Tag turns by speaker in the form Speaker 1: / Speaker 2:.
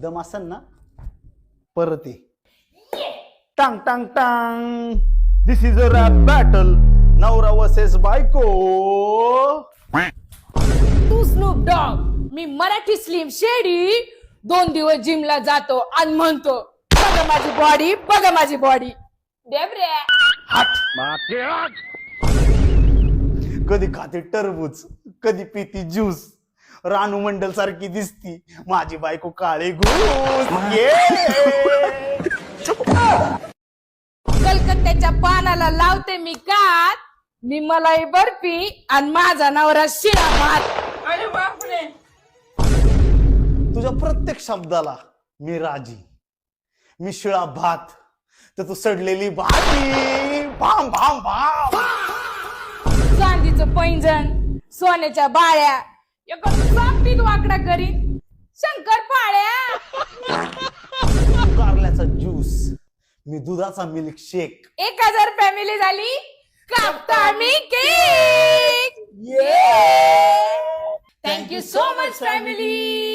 Speaker 1: दम असन ना परत ये. टांग टांग टांग. दिस इज अ रॅप बॅटल. नवरा वर्सेस बायको.
Speaker 2: तू स्नूप डॉग, मी मराठी स्लिम शेडी. 2 दिवस जिमला जातो आणि म्हणतो बघा माझी बॉडी, बघा माझी बॉडी. डेब्रे
Speaker 1: कधी खाते टरबूज, कधी पिती ज्यूस. रानू मंडल सारखी दिसती माझी बायको काळे घुस.
Speaker 2: कलकत्त्याच्या पानाला लावते मी कात. मी मलाई बर्फी आणि माझा नवरा शिळा भात. अरे बापरे.
Speaker 1: तुझ्या प्रत्येक शब्दाला मी राजी. मी शिळा भात तर तू सडलेली भाती. भाम भाम भाम.
Speaker 2: चांदीचं पैंजण, सोन्याच्या बाळ्या, एका चापटीत वाकडा करीन शंकर पाळ्या.
Speaker 1: कारल्याचा ज्यूस, मी दुधाचा मिल्कशेक.
Speaker 2: 1000 फॅमिली झाली कापता मी cake. Thank you so much family.